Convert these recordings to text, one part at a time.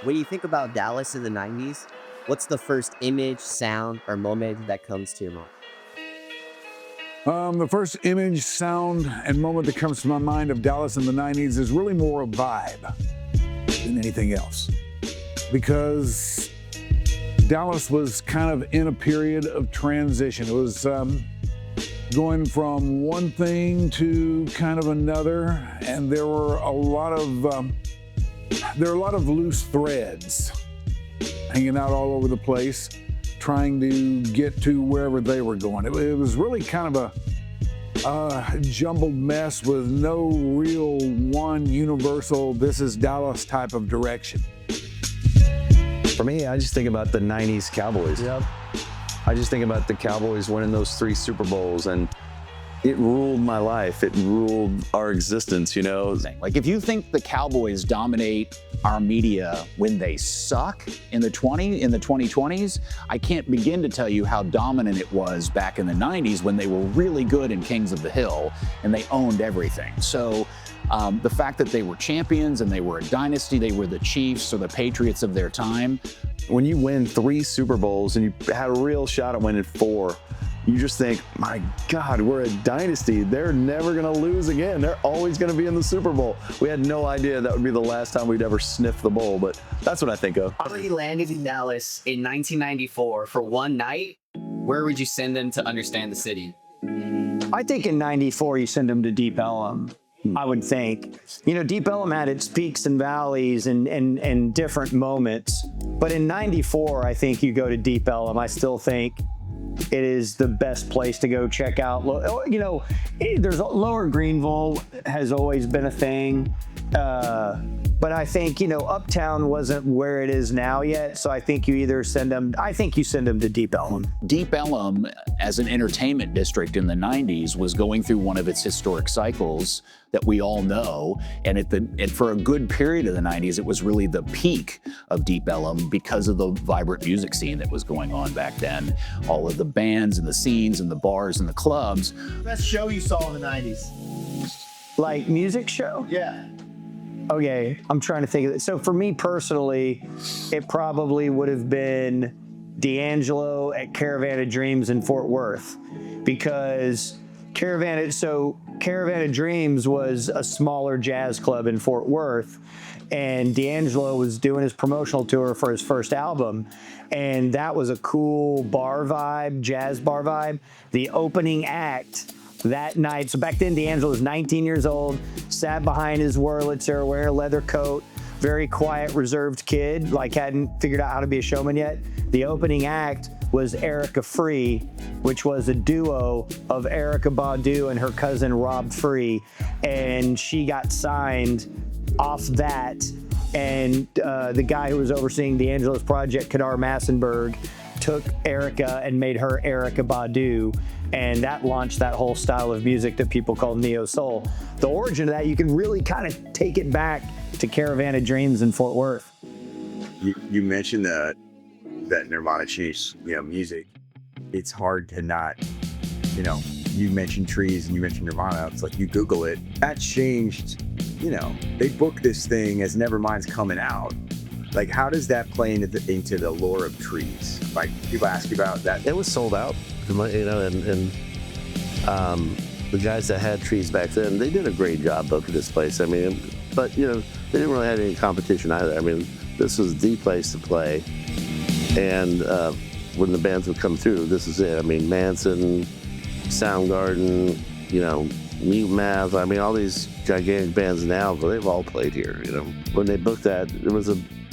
When you think about Dallas in the 90s, what's the first image, sound, or moment that comes to your mind? The first image, sound, and moment that comes to my mind of Dallas in the 90s is really more a vibe than anything else. Because Dallas was kind of in a period of transition. It was going from one thing to kind of another, and there were a lot of loose threads hanging out all over the place, trying to get to wherever they were going. It was really kind of a jumbled mess with no real one universal, this is Dallas type of direction. For me, I just think about the 90s Cowboys. Yep. I just think about the Cowboys winning those 3 Super Bowls, and it ruled my life. It ruled our existence, you know? Like, if you think the Cowboys dominate our media when they suck in the 2020s, I can't begin to tell you how dominant it was back in the 90s when they were really good in Kings of the Hill and they owned everything. So the fact that they were champions and they were a dynasty, they were the Chiefs or the Patriots of their time. When you win 3 Super Bowls and you had a real shot at winning 4, you just think, my God, we're a dynasty. They're never going to lose again. They're always going to be in the Super Bowl. We had no idea that would be the last time we'd ever sniff the bowl, but that's what I think of. He landed in Dallas in 1994 for one night. Where would you send them to understand the city? I think in 94, you send them to Deep Ellum. I would think. You know, Deep Ellum had its peaks and valleys and different moments. But in 94, I think you go to Deep Ellum. I still think it is the best place to go check out. You know, there's Lower Greenville has always been a thing. But I think, you know, Uptown wasn't where it is now yet. So I think you either send them, I think you send them to Deep Ellum. Deep Ellum, as an entertainment district in the 90s, was going through one of its historic cycles that we all know. And for a good period of the 90s, it was really the peak of Deep Ellum because of the vibrant music scene that was going on back then. All of the bands and the scenes and the bars and the clubs. Best show you saw in the 90s? Like music show? Yeah. Okay, I'm trying to think of it. So for me personally, it probably would have been D'Angelo at Caravan of Dreams in Fort Worth, because Caravan of Dreams was a smaller jazz club in Fort Worth, and D'Angelo was doing his promotional tour for his first album, and that was a cool bar vibe, jazz bar vibe. The opening act that night, so back then D'Angelo was 19 years old, sat behind his Wurlitzer, wearing a leather coat, very quiet, reserved kid, like hadn't figured out how to be a showman yet. The opening act was Erica Free, which was a duo of Erykah Badu and her cousin Rob Free, and she got signed off that. And the guy who was overseeing D'Angelo's project, Kadar Massenberg, took Erykah and made her Erykah Badu, and that launched that whole style of music that people call neo soul. The origin of that, you can really kind of take it back to Caravan of Dreams in Fort Worth. You mentioned that Nirvana changed, music. It's hard to not, you mentioned trees and you mentioned Nirvana. It's like you Google it. That changed. They booked this thing as Nevermind's coming out. Like, how does that play into the lore of trees? Like, people ask you about that. It was sold out, and the guys that had trees back then, they did a great job booking this place. I mean, but they didn't really have any competition either. I mean, this was the place to play, and when the bands would come through, this is it. I mean, Manson, Soundgarden, Mute Math. I mean, all these gigantic bands now, but they've all played here. When they booked that, it was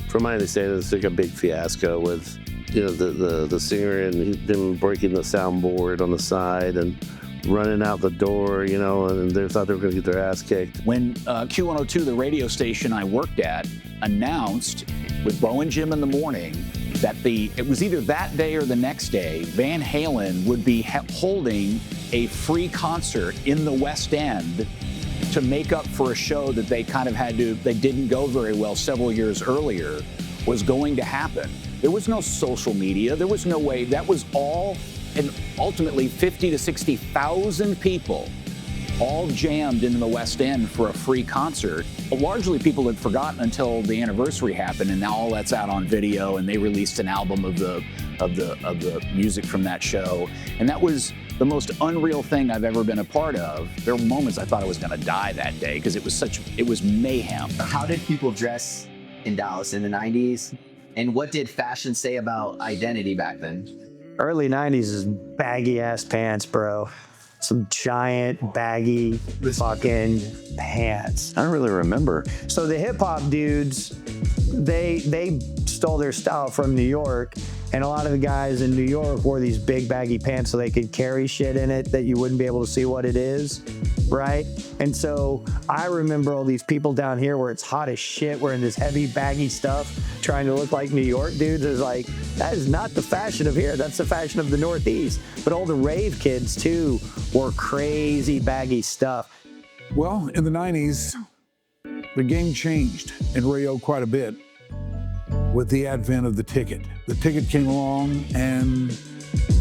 from my understanding, it's like a big fiasco with, the singer and him breaking the soundboard on the side and running out the door, and they thought they were going to get their ass kicked. When Q102, the radio station I worked at, announced with Bo and Jim in the morning that it was either that day or the next day, Van Halen would be holding a free concert in the West End to make up for a show that they kind of they didn't go very well several years earlier, was going to happen. There was no social media. There was no way. That was all, and ultimately 50 to 60,000 people all jammed into the West End for a free concert. largely people had forgotten until the anniversary happened, and now all that's out on video, and they released an album of the music from that show, and that was the most unreal thing I've ever been a part of. There were moments I thought I was going to die that day because it was mayhem. How did people dress in Dallas in the 90s? And what did fashion say about identity back then? Early 90s is baggy ass pants, bro. Some giant baggy fucking pants. I don't really remember. So the hip hop dudes, they stole their style from New York, and a lot of the guys in New York wore these big baggy pants so they could carry shit in it that you wouldn't be able to see what it is, right? And so I remember all these people down here where it's hot as shit wearing this heavy baggy stuff trying to look like New York dudes. Is like, that is not the fashion of here. That's the fashion of the Northeast. But all the rave kids too wore crazy baggy stuff. Well, in the 90s, the game changed in Rio quite a bit with the advent of the ticket. The ticket came along and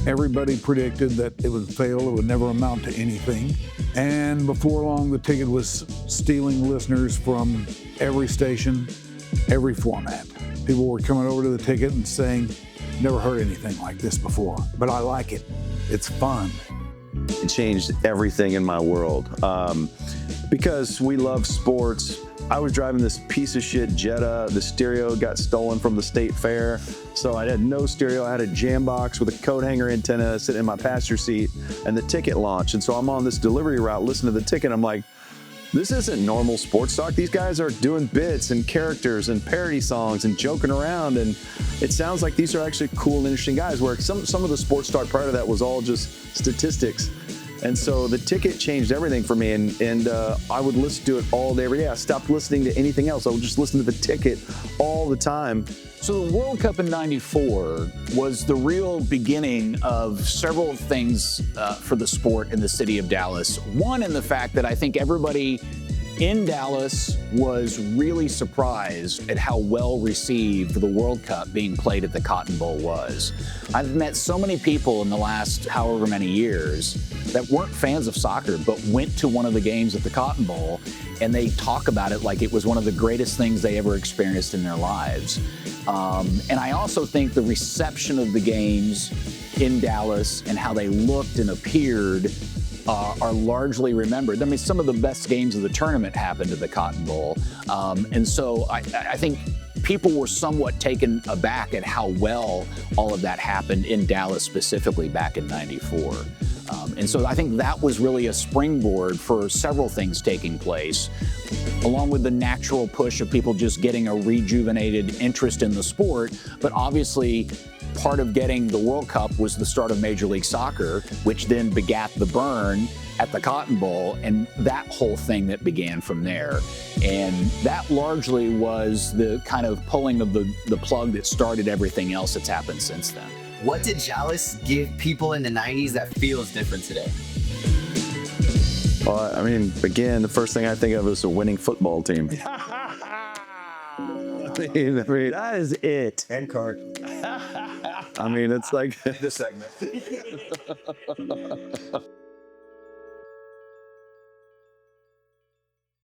everybody predicted that it would fail, it would never amount to anything. And before long, the ticket was stealing listeners from every station, every format. People were coming over to the ticket and saying, never heard anything like this before, but I like it. It's fun. It changed everything in my world. Because we love sports, I was driving this piece of shit Jetta. The stereo got stolen from the state fair. So I had no stereo. I had a jam box with a coat hanger antenna sitting in my passenger seat, and the ticket launched. And so I'm on this delivery route, listening to the ticket. I'm like, this isn't normal sports talk. These guys are doing bits and characters and parody songs and joking around. And it sounds like these are actually cool and interesting guys, where some of the sports talk prior to that was all just statistics. And so the ticket changed everything for me, and I would listen to it all day, every day. I stopped listening to anything else. I would just listen to the ticket all the time. So the World Cup in '94 was the real beginning of several things for the sport in the city of Dallas. One, in the fact that I think everybody in Dallas was really surprised at how well received the World Cup being played at the Cotton Bowl was. I've met so many people in the last however many years that weren't fans of soccer but went to one of the games at the Cotton Bowl, and they talk about it like it was one of the greatest things they ever experienced in their lives. And I also think the reception of the games in Dallas and how they looked and appeared are largely remembered. I mean, some of the best games of the tournament happened at the Cotton Bowl. And so I think people were somewhat taken aback at how well all of that happened in Dallas specifically back in '94. And so I think that was really a springboard for several things taking place, along with the natural push of people just getting a rejuvenated interest in the sport. But obviously, part of getting the World Cup was the start of Major League Soccer, which then begat the burn at the Cotton Bowl, and that whole thing that began from there. And that largely was the kind of pulling of the plug that started everything else that's happened since then. What did Dallas give people in the 90s that feels different today? Well, I mean, again, the first thing I think of is a winning football team. I mean, That is it. And card. I mean, it's like This segment.